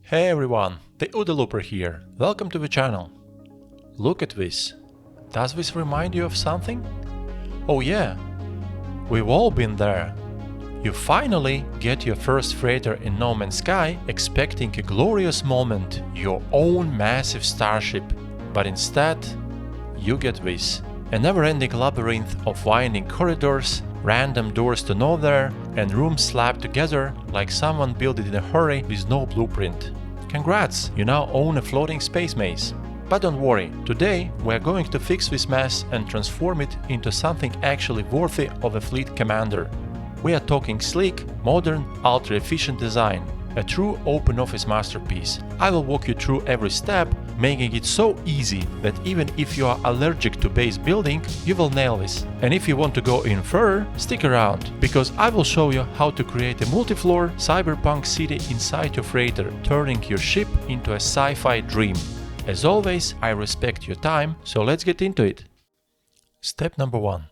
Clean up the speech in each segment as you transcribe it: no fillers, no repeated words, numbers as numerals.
Hey everyone, the Looper here. Welcome to the channel. Look at this. Does this remind you of something? Oh yeah, we've all been there. You finally get your first freighter in No Man's Sky expecting a glorious moment, your own massive starship. But instead, you get this. A never-ending labyrinth of winding corridors, random doors to nowhere, and rooms slapped together like someone built it in a hurry with no blueprint. Congrats, you now own a floating space maze. But don't worry, today we're going to fix this mess and transform it into something actually worthy of a fleet commander. We are talking sleek, modern, ultra-efficient design, a true open office masterpiece. I will walk you through every step, making it so easy that even if you are allergic to base building, you will nail this. And if you want to go in further, stick around, because I will show you how to create a multi-floor cyberpunk city inside your freighter, turning your ship into a sci-fi dream. As always, I respect your time, so let's get into it. Step number 1.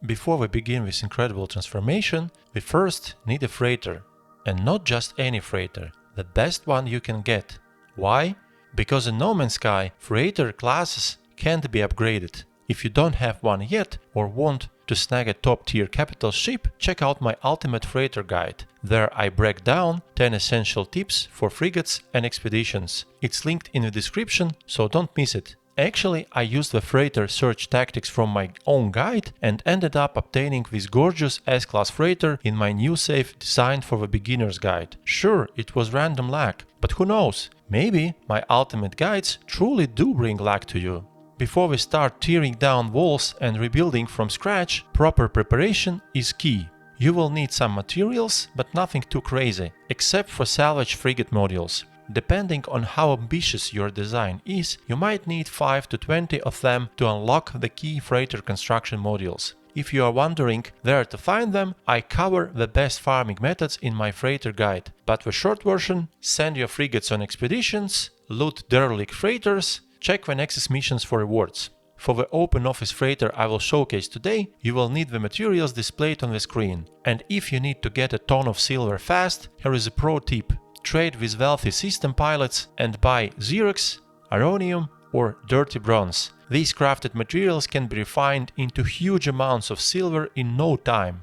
Before we begin this incredible transformation, we first need a freighter. And not just any freighter, the best one you can get. Why? Because in No Man's Sky, freighter classes can't be upgraded. If you don't have one yet or want to snag a top-tier capital ship, check out my Ultimate Freighter Guide. There I break down 10 essential tips for frigates and expeditions. It's linked in the description, so don't miss it. Actually, I used the freighter search tactics from my own guide and ended up obtaining this gorgeous S-Class freighter in my new safe designed for the beginner's guide. Sure, it was random luck, but who knows? Maybe my ultimate guides truly do bring luck to you. Before we start tearing down walls and rebuilding from scratch, proper preparation is key. You will need some materials, but nothing too crazy, except for salvage frigate modules. Depending on how ambitious your design is, you might need 5 to 20 of them to unlock the key freighter construction modules. If you are wondering where to find them, I cover the best farming methods in my freighter guide. But the short version: send your frigates on expeditions, loot derelict freighters, check the Nexus missions for rewards. For the open office freighter I will showcase today, you will need the materials displayed on the screen. And if you need to get a ton of silver fast, here is a pro tip. Trade with wealthy system pilots and buy Xerox, Aronium or dirty bronze. These crafted materials can be refined into huge amounts of silver in no time.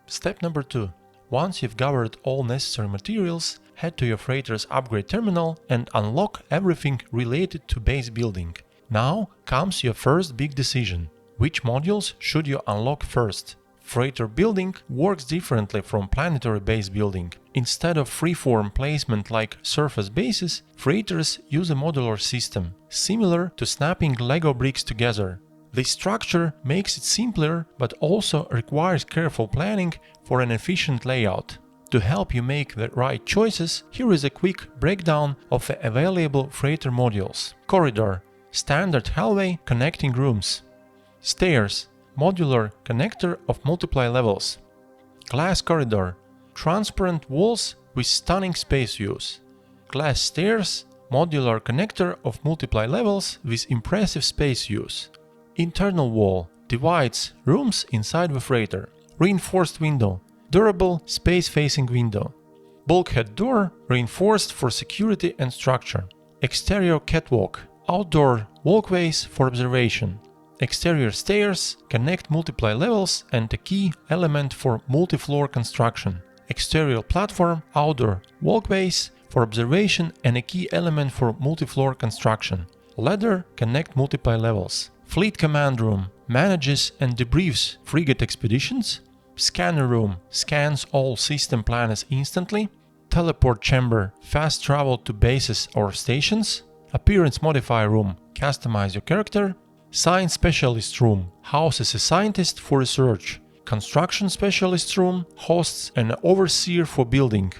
Step number 2. Once you've gathered all necessary materials, head to your freighter's upgrade terminal and unlock everything related to base building. Now comes your first big decision. Which modules should you unlock first? Freighter building works differently from planetary base building. Instead of freeform placement like surface bases, freighters use a modular system, similar to snapping Lego bricks together. This structure makes it simpler, but also requires careful planning for an efficient layout. To help you make the right choices, here is a quick breakdown of the available freighter modules. Corridor, standard hallway connecting rooms. Stairs, modular connector of multiply levels. Glass corridor, transparent walls with stunning space views. Glass stairs, modular connector of multiply levels with impressive space views. Internal wall, divides rooms inside the freighter. Reinforced window, durable space-facing window. Bulkhead door, reinforced for security and structure. Exterior catwalk, outdoor walkways for observation. Exterior stairs connect multiply levels and a key element for multi-floor construction. Exterior platform, outdoor walkways for observation and a key element for multi-floor construction. Ladder connect multiply levels. Fleet command room manages and debriefs frigate expeditions. Scanner room scans all system planets instantly. Teleport chamber, fast travel to bases or stations. Appearance modifier room, customize your character. Science Specialist Room houses a scientist for research. Construction Specialist Room hosts an overseer for building.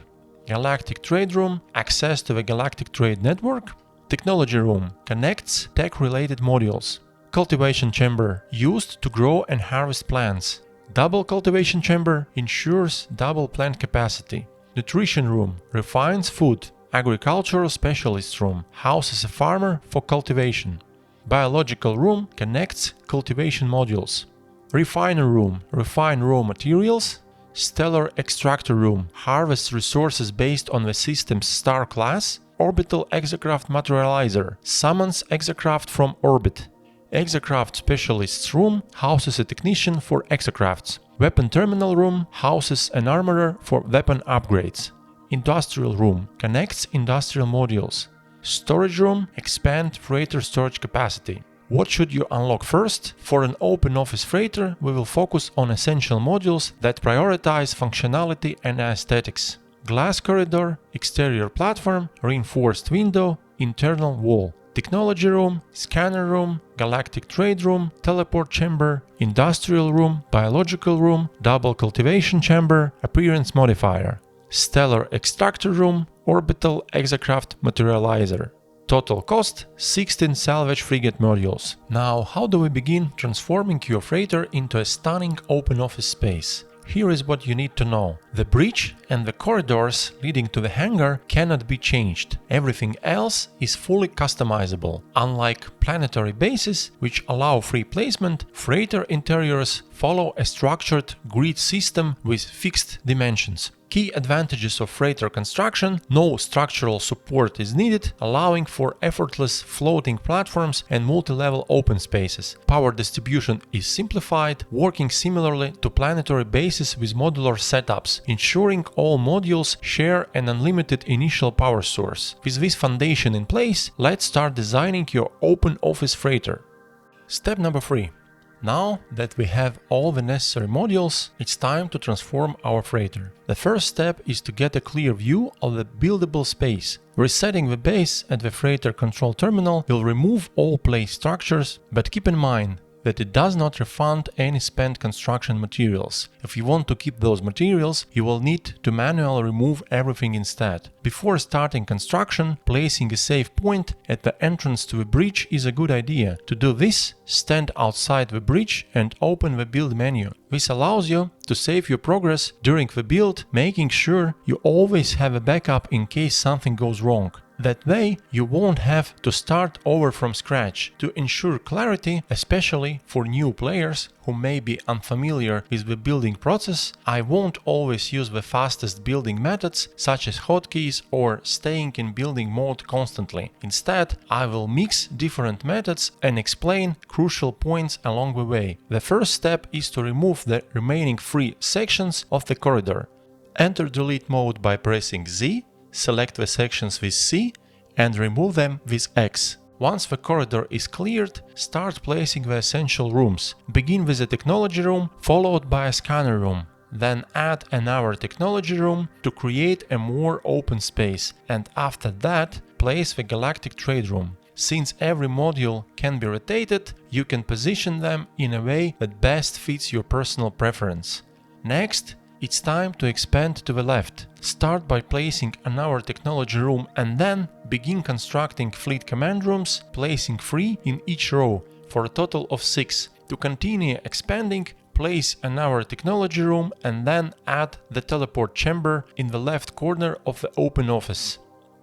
Galactic Trade Room, access to the Galactic Trade Network. Technology Room connects tech-related modules. Cultivation Chamber, used to grow and harvest plants. Double Cultivation Chamber ensures double plant capacity. Nutrition Room refines food. Agricultural Specialist Room houses a farmer for cultivation. Biological room connects cultivation modules. Refiner room, refine raw materials. Stellar extractor room harvests resources based on the system's star class. Orbital Kzzkt Materializer summons Kzzkt from orbit. Kzzkt Specialist's Room houses a technician for Kzzkts. Weapon Terminal Room houses an armorer for weapon upgrades. Industrial Room connects industrial modules. Storage Room expands freighter storage capacity. What should you unlock first? For an open office freighter, we will focus on essential modules that prioritize functionality and aesthetics. Glass corridor, exterior platform, reinforced window, internal wall. Technology room, scanner room, galactic trade room, teleport chamber, industrial room, biological room, double cultivation chamber, appearance modifier. Stellar extractor room, orbital Kzzkt materializer. Total cost 16 salvage frigate modules. Now, how do we begin transforming your freighter into a stunning open office space? Here is what you need to know. The bridge and the corridors leading to the hangar cannot be changed. Everything else is fully customizable. Unlike planetary bases, which allow free placement, freighter interiors follow a structured grid system with fixed dimensions. Key advantages of freighter construction: no structural support is needed, allowing for effortless floating platforms and multi-level open spaces. Power distribution is simplified, working similarly to planetary bases with modular setups, ensuring all modules share an unlimited initial power source. With this foundation in place, let's start designing your open office freighter. Step number 3. Now that we have all the necessary modules, it's time to transform our freighter. The first step is to get a clear view of the buildable space. Resetting the base at the freighter control terminal will remove all place structures, but keep in mind that it does not refund any spent construction materials. If you want to keep those materials, you will need to manually remove everything instead. Before starting construction, placing a safe point at the entrance to the bridge is a good idea. To do this, stand outside the bridge and open the build menu. This allows you to save your progress during the build, making sure you always have a backup in case something goes wrong. That way, you won't have to start over from scratch. To ensure clarity, especially for new players who may be unfamiliar with the building process, I won't always use the fastest building methods such as hotkeys or staying in building mode constantly. Instead, I will mix different methods and explain crucial points along the way. The first step is to remove the remaining free sections of the corridor. Enter delete mode by pressing Z. Select the sections with C and remove them with X. Once the corridor is cleared, start placing the essential rooms. Begin with the technology room, followed by a scanner room. Then add another technology room to create a more open space, and after that, place the galactic trade room. Since every module can be rotated, you can position them in a way that best fits your personal preference. Next, it's time to expand to the left. Start by placing another technology room and then begin constructing fleet command rooms, placing 3 in each row for a total of 6. To continue expanding, place another technology room and then add the teleport chamber in the left corner of the open office.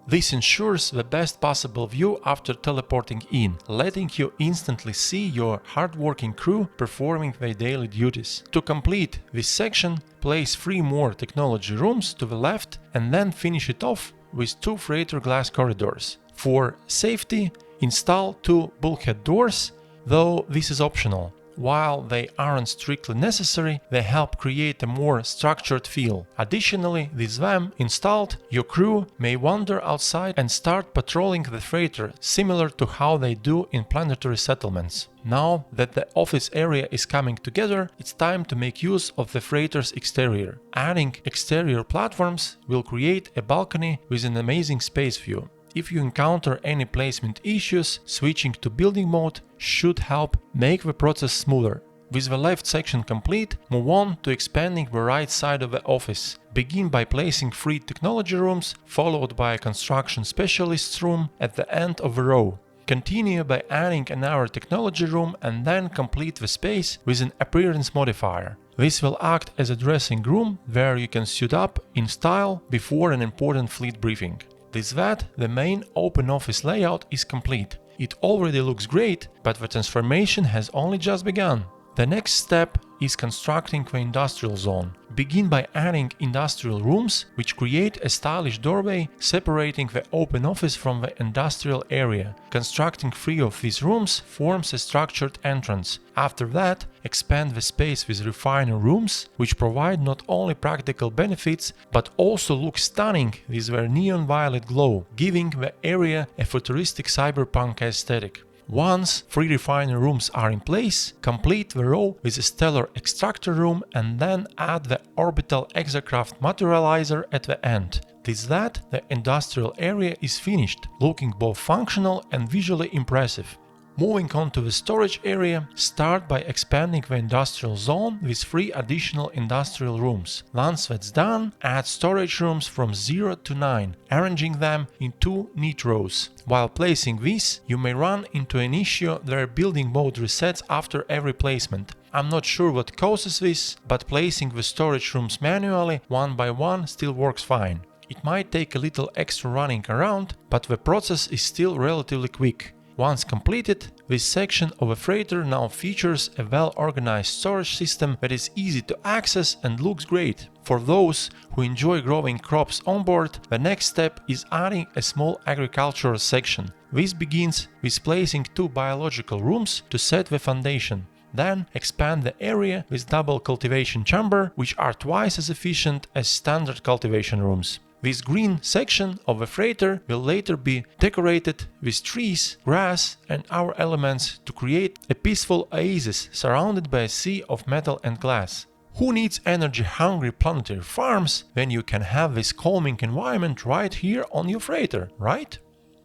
This ensures the best possible view after teleporting in, letting you instantly see your hardworking crew performing their daily duties. To complete this section, place 3 more technology rooms to the left and then finish it off with 2 freighter glass corridors. For safety, install 2 bulkhead doors, though this is optional. While they aren't strictly necessary, they help create a more structured feel. Additionally, with them installed, your crew may wander outside and start patrolling the freighter, similar to how they do in planetary settlements. Now that the office area is coming together, it's time to make use of the freighter's exterior. Adding exterior platforms will create a balcony with an amazing space view. If you encounter any placement issues, switching to building mode should help make the process smoother. With the left section complete, move on to expanding the right side of the office. Begin by placing 3 technology rooms, followed by a construction specialist's room at the end of the row. Continue by adding another technology room and then complete the space with an appearance modifier. This will act as a dressing room where you can suit up in style before an important fleet briefing. With that, the main open office layout is complete. It already looks great, but the transformation has only just begun. The next step is constructing the industrial zone. Begin by adding industrial rooms, which create a stylish doorway separating the open office from the industrial area. Constructing 3 of these rooms forms a structured entrance. After that, expand the space with refiner rooms, which provide not only practical benefits, but also look stunning with their neon violet glow, giving the area a futuristic cyberpunk aesthetic. Once 3 refiner rooms are in place, complete the row with a stellar extractor room and then add the orbital exocraft materializer at the end. With that, the industrial area is finished, looking both functional and visually impressive. Moving on to the storage area, start by expanding the industrial zone with 3 additional industrial rooms. Once that's done, add storage rooms from 0 to 9, arranging them in 2 neat rows. While placing these, you may run into an issue where building mode resets after every placement. I'm not sure what causes this, but placing the storage rooms manually, one by one, still works fine. It might take a little extra running around, but the process is still relatively quick. Once completed, this section of a freighter now features a well-organized storage system that is easy to access and looks great. For those who enjoy growing crops on board, the next step is adding a small agricultural section. This begins with placing 2 biological rooms to set the foundation. Then expand the area with double cultivation chamber, which are twice as efficient as standard cultivation rooms. This green section of the freighter will later be decorated with trees, grass and our elements to create a peaceful oasis surrounded by a sea of metal and glass. Who needs energy-hungry planetary farms when you can have this calming environment right here on your freighter, right?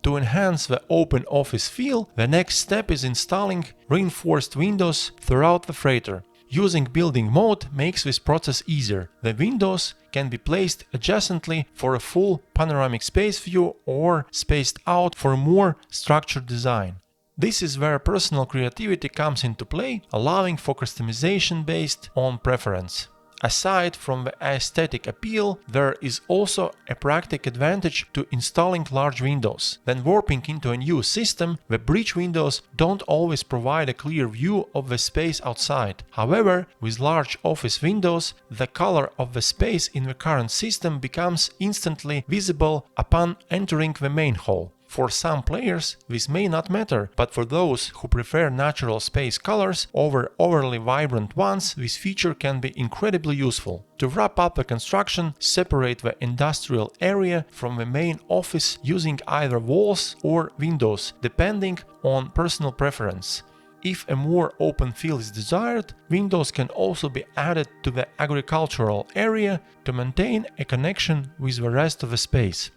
To enhance the open office feel, the next step is installing reinforced windows throughout the freighter. Using building mode makes this process easier. The windows can be placed adjacently for a full panoramic space view or spaced out for a more structured design. This is where personal creativity comes into play, allowing for customization based on preference. Aside from the aesthetic appeal, there is also a practical advantage to installing large windows. When warping into a new system, the bridge windows don't always provide a clear view of the space outside. However, with large office windows, the color of the space in the current system becomes instantly visible upon entering the main hall. For some players, this may not matter, but for those who prefer natural space colors over overly vibrant ones, this feature can be incredibly useful. To wrap up the construction, separate the industrial area from the main office using either walls or windows, depending on personal preference. If a more open feel is desired, windows can also be added to the agricultural area to maintain a connection with the rest of the space.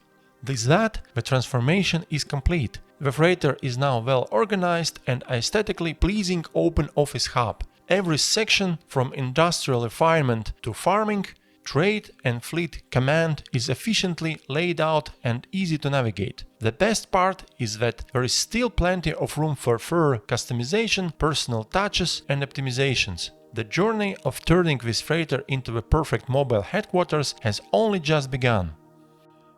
With that, the transformation is complete. The freighter is now well organized and aesthetically pleasing open office hub. Every section, from industrial refinement to farming, trade and fleet command, is efficiently laid out and easy to navigate. The best part is that there is still plenty of room for further customization, personal touches and optimizations. The journey of turning this freighter into a perfect mobile headquarters has only just begun.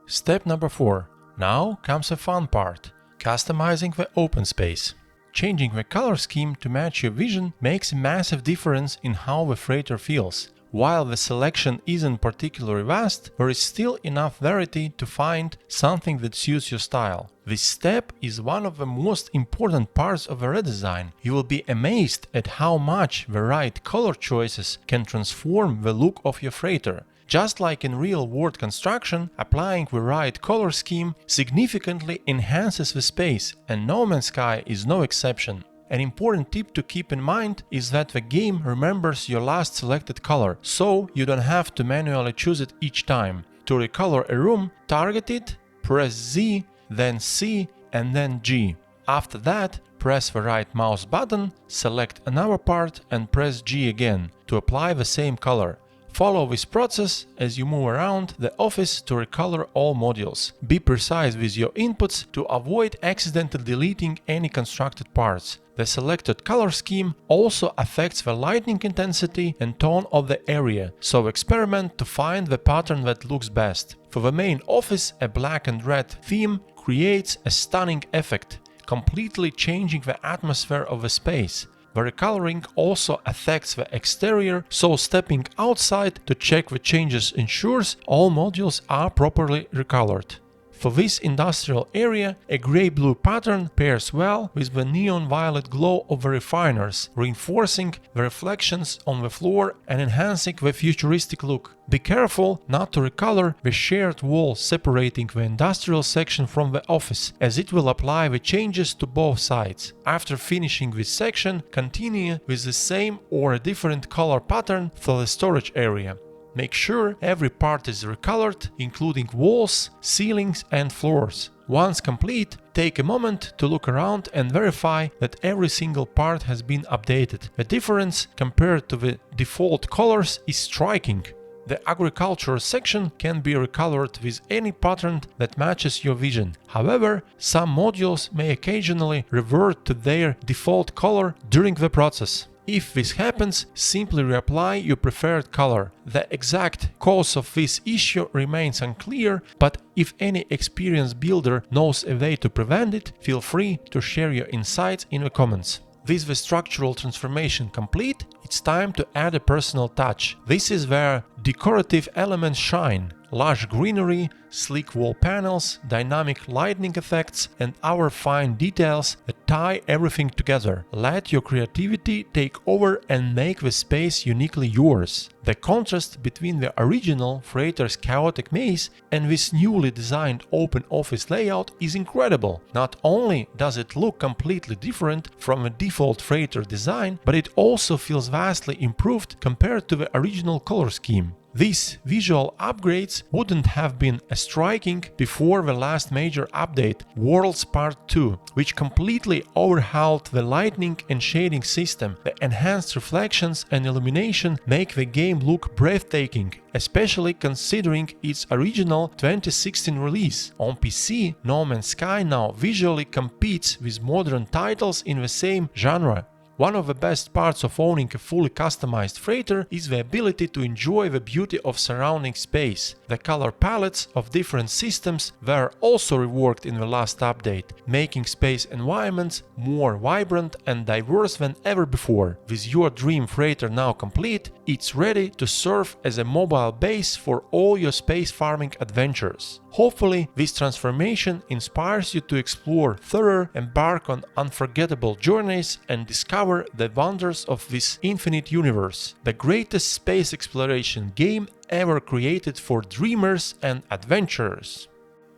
Step number 4. Now comes the fun part: customizing the open space. Changing the color scheme to match your vision makes a massive difference in how the freighter feels. While the selection isn't particularly vast, there is still enough variety to find something that suits your style. This step is one of the most important parts of a redesign. You will be amazed at how much the right color choices can transform the look of your freighter. Just like in real-world construction, applying the right color scheme significantly enhances the space, and No Man's Sky is no exception. An important tip to keep in mind is that the game remembers your last selected color, so you don't have to manually choose it each time. To recolor a room, target it, press Z, then C, and then G. After that, press the right mouse button, select another part and press G again to apply the same color. Follow this process as you move around the office to recolor all modules. Be precise with your inputs to avoid accidentally deleting any constructed parts. The selected color scheme also affects the lighting intensity and tone of the area, so experiment to find the pattern that looks best. For the main office, a black and red theme creates a stunning effect, completely changing the atmosphere of the space. The recoloring also affects the exterior, so stepping outside to check the changes ensures all modules are properly recolored. For this industrial area, a grey-blue pattern pairs well with the neon-violet glow of the refiners, reinforcing the reflections on the floor and enhancing the futuristic look. Be careful not to recolor the shared wall separating the industrial section from the office, as it will apply the changes to both sides. After finishing this section, continue with the same or a different color pattern for the storage area. Make sure every part is recolored, including walls, ceilings and floors. Once complete, take a moment to look around and verify that every single part has been updated. The difference compared to the default colors is striking. The agriculture section can be recolored with any pattern that matches your vision. However, some modules may occasionally revert to their default color during the process. If this happens, simply reapply your preferred color. The exact cause of this issue remains unclear, but if any experienced builder knows a way to prevent it, feel free to share your insights in the comments. With the structural transformation complete, it's time to add a personal touch. This is where decorative elements shine. Lush greenery, sleek wall panels, dynamic lighting effects, and our fine details that tie everything together. Let your creativity take over and make the space uniquely yours. The contrast between the original Freighter's chaotic maze and this newly designed open office layout is incredible. Not only does it look completely different from the default Freighter design, but it also feels vastly improved compared to the original color scheme. These visual upgrades wouldn't have been as striking before the last major update, Worlds Part 2, which completely overhauled the lighting and shading system. The enhanced reflections and illumination make the game look breathtaking, especially considering its original 2016 release. On PC, No Man's Sky now visually competes with modern titles in the same genre. One of the best parts of owning a fully customized freighter is the ability to enjoy the beauty of surrounding space. The color palettes of different systems were also reworked in the last update, making space environments more vibrant and diverse than ever before. With your dream freighter now complete, it's ready to serve as a mobile base for all your space farming adventures. Hopefully, this transformation inspires you to explore further, embark on unforgettable journeys, and discover the wonders of this infinite universe, the greatest space exploration game ever created for dreamers and adventurers.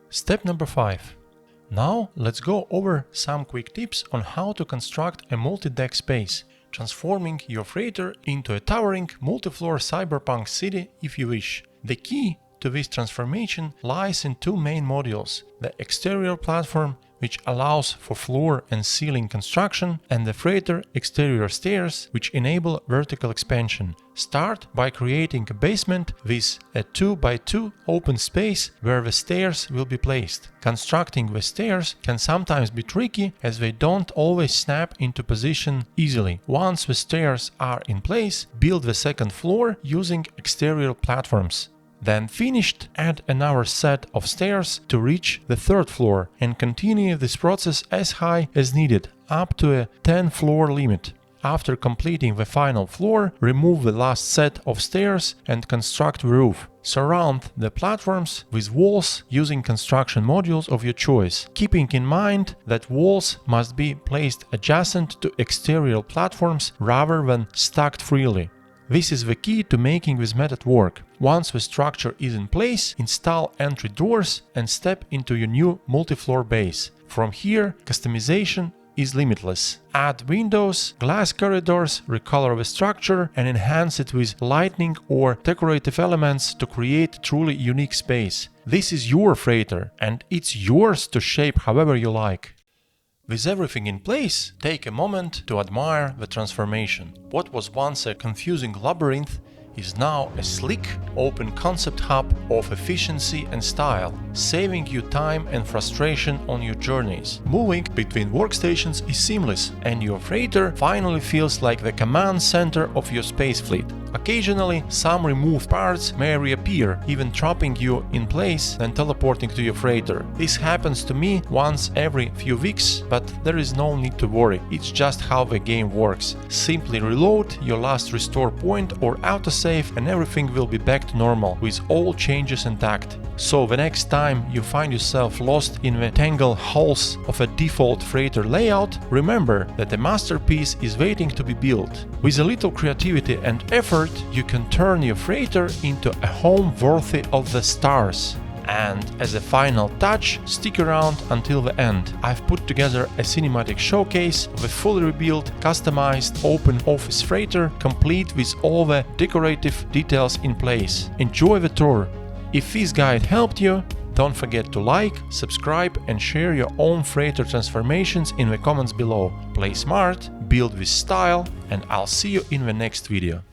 Step number 5. Now let's go over some quick tips on how to construct a multi-deck space, transforming your freighter into a towering multi-floor cyberpunk city if you wish. The key to this transformation lies in two main modules: the exterior platform, which allows for floor and ceiling construction, and the freighter exterior stairs, which enable vertical expansion. Start by creating a basement with a 2x2 open space where the stairs will be placed. Constructing the stairs can sometimes be tricky, as they don't always snap into position easily. Once the stairs are in place, build the second floor using exterior platforms. Then finished, add another set of stairs to reach the third floor and continue this process as high as needed, up to a 10-floor limit. After completing the final floor, remove the last set of stairs and construct the roof. Surround the platforms with walls using construction modules of your choice, keeping in mind that walls must be placed adjacent to exterior platforms rather than stacked freely. This is the key to making this method work. Once the structure is in place, install entry doors and step into your new multi-floor base. From here, customization is limitless. Add windows, glass corridors, recolor the structure, and enhance it with lighting or decorative elements to create a truly unique space. This is your freighter, and it's yours to shape however you like. With everything in place, take a moment to admire the transformation. What was once a confusing labyrinth is now a sleek, open concept hub of efficiency and style. saving you time and frustration on your journeys. Moving between workstations is seamless, and your freighter finally feels like the command center of your space fleet. Occasionally, some removed parts may reappear, even trapping you in place and teleporting to your freighter. This happens to me once every few weeks, but there is no need to worry. It's just how the game works. Simply reload your last restore point or autosave and everything will be back to normal, with all changes intact. So the next time you find yourself lost in the tangled halls of a default freighter layout, remember that a masterpiece is waiting to be built. With a little creativity and effort, you can turn your freighter into a home worthy of the stars. And as a final touch, stick around until the end. I've put together a cinematic showcase of a fully rebuilt, customized open office freighter, complete with all the decorative details in place. Enjoy the tour! If this guide helped you, don't forget to like, subscribe and share your own freighter transformations in the comments below. Play smart, build with style, and I'll see you in the next video.